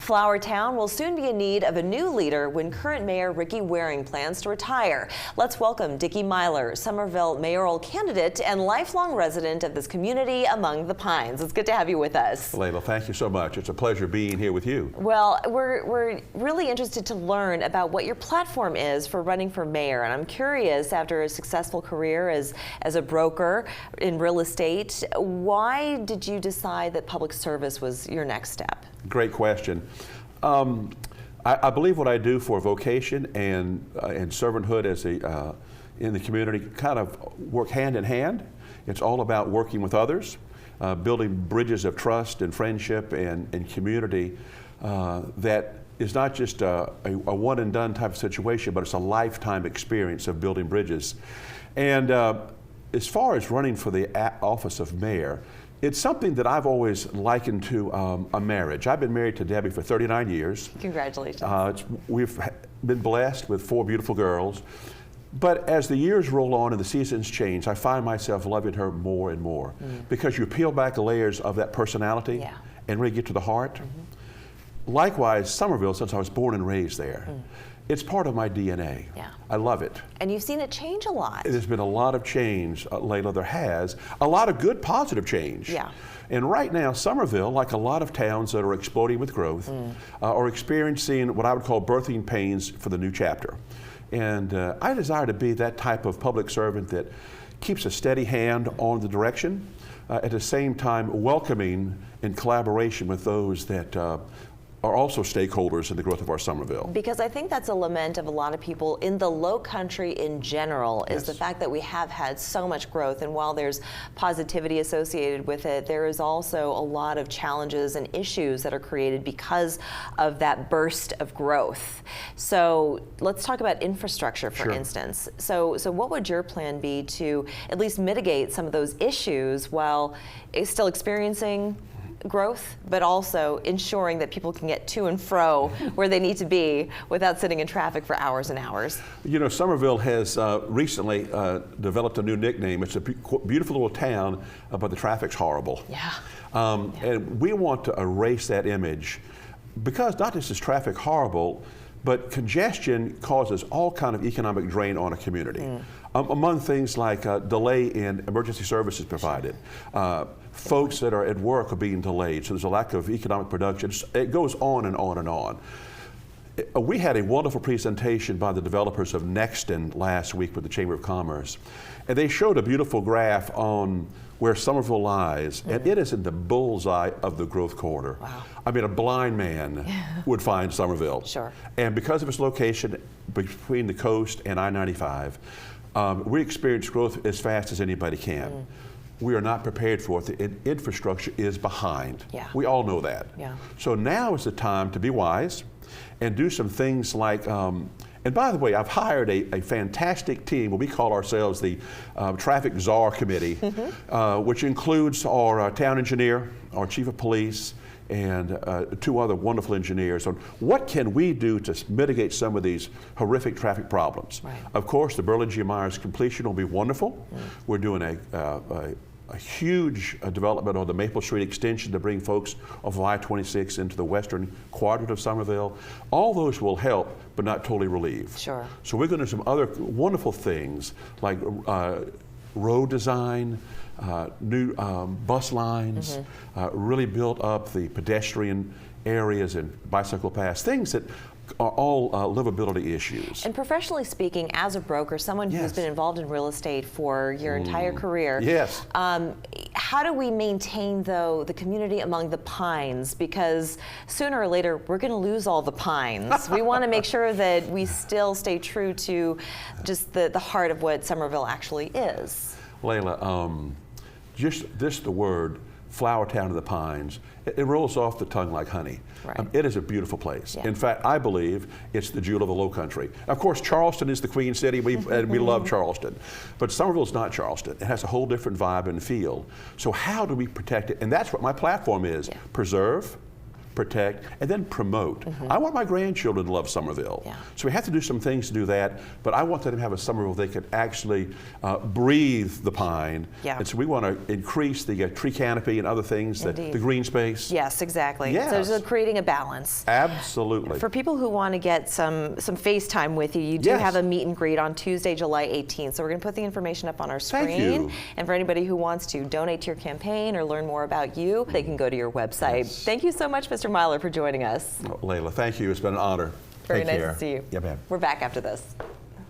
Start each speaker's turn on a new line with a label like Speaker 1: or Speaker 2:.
Speaker 1: Flower Town will soon be in need of a new leader when current Mayor Ricky Waring plans to retire. Let's welcome Dickie Miler, Summerville mayoral candidate and lifelong resident of this community among the Pines. It's good to have you with us.
Speaker 2: Layla, thank you so much. It's a pleasure being here with you.
Speaker 1: Well, we're really interested to learn about what your platform is for running for mayor. And I'm curious, after a successful career as a broker in real estate, why did you decide that public service was your next step?
Speaker 2: Great question. I believe what I do for vocation and servanthood as in the community kind of work hand in hand. It's all about working with others, building bridges of trust and friendship and community that is not just a one and done type of situation, but it's a lifetime experience of building bridges. And as far as running for the office of mayor, it's something that I've always likened to a marriage. I've been married to Debbie for 39 years.
Speaker 1: Congratulations.
Speaker 2: We've been blessed with 4 beautiful girls. But as the years roll on and the seasons change, I find myself loving her more and more because you peel back the layers of that personality and really get to the heart. Likewise, Summerville, since I was born and raised there, it's part of my DNA. I love it.
Speaker 1: And you've seen it change a lot.
Speaker 2: There's been a lot of change, Layla. There has. A lot of good, positive change. And right now, Summerville, like a lot of towns that are exploding with growth, are experiencing what I would call birthing pains for the new chapter. And I desire to be that type of public servant that keeps a steady hand on the direction, at the same time welcoming in collaboration with those that are also stakeholders in the growth of our Summerville.
Speaker 1: Because I think that's a lament of a lot of people in the low country in general, is the fact that we have had so much growth, and while there's positivity associated with it, there is also a lot of challenges and issues that are created because of that burst of growth. So let's talk about infrastructure, for instance. So what would your plan be to at least mitigate some of those issues while still experiencing growth, but also ensuring that people can get to and fro where they need to be without sitting in traffic for hours and hours?
Speaker 2: You know, Summerville has recently developed a new nickname. It's a beautiful little town, but the traffic's horrible. And we want to erase that image because not just is traffic horrible, but congestion causes all kind of economic drain on a community. Among things like delay in emergency services provided. Folks that are at work are being delayed, so there's a lack of economic production. It goes on and on and on. We had a wonderful presentation by the developers of Nexton last week with the Chamber of Commerce, and they showed a beautiful graph on where Summerville lies, and it is in the bullseye of the growth corridor. I mean, a blind man would find Summerville. And because of its location between the coast and I-95, we experience growth as fast as anybody can. We are not prepared for it. The infrastructure is behind. We all know that. So now is the time to be wise and do some things like, and by the way, I've hired a fantastic team. We call ourselves the Traffic Czar Committee, which includes our town engineer, our chief of police, and 2 other wonderful engineers on what can we do to mitigate some of these horrific traffic problems. Of course, the Berlin G. Myers completion will be wonderful. We're doing a huge development on the Maple Street extension to bring folks off of I-26 into the western quadrant of Summerville. All those will help, but not totally relieve. So we're going to do some other wonderful things like road design, new bus lines, really build up the pedestrian areas and bicycle paths, things that are all livability issues.
Speaker 1: And professionally speaking, as a broker, someone who's been involved in real estate for your entire career, how do we maintain, though, the community among the Pines? Because sooner or later, we're going to lose all the Pines. We want to make sure that we still stay true to just the heart of what Summerville actually is.
Speaker 2: Layla, just the word Flower Town of the Pines, it rolls off the tongue like honey. It is a beautiful place. In fact, I believe it's the jewel of the Low Country. Of course, Charleston is the Queen City, and we love Charleston. But Summerville is not Charleston. It has a whole different vibe and feel. So how do we protect it? And that's what my platform is. Preserve, protect, and then promote. I want my grandchildren to love Summerville.
Speaker 1: Yeah.
Speaker 2: So we have to do some things to do that, but I want them to have a Summerville they can actually breathe the pine.
Speaker 1: Yeah.
Speaker 2: And so we want to increase the tree canopy and other things, the green space.
Speaker 1: Yes, exactly.
Speaker 2: Yes.
Speaker 1: So creating a balance.
Speaker 2: Absolutely.
Speaker 1: For people who want to get some FaceTime with you, you do
Speaker 2: Yes.
Speaker 1: have a meet and greet on Tuesday, July 18th. So we're going to put the information up on our screen.
Speaker 2: Thank you.
Speaker 1: And for anybody who wants to donate to your campaign or learn more about you, they can go to your website.
Speaker 2: Yes.
Speaker 1: Thank you so much, Mr. Miler, for joining us.
Speaker 2: Layla, thank you. It's been an honor.
Speaker 1: Very
Speaker 2: Take
Speaker 1: nice
Speaker 2: care.
Speaker 1: to see you.
Speaker 2: Yeah, ma'am.
Speaker 1: We're back after this.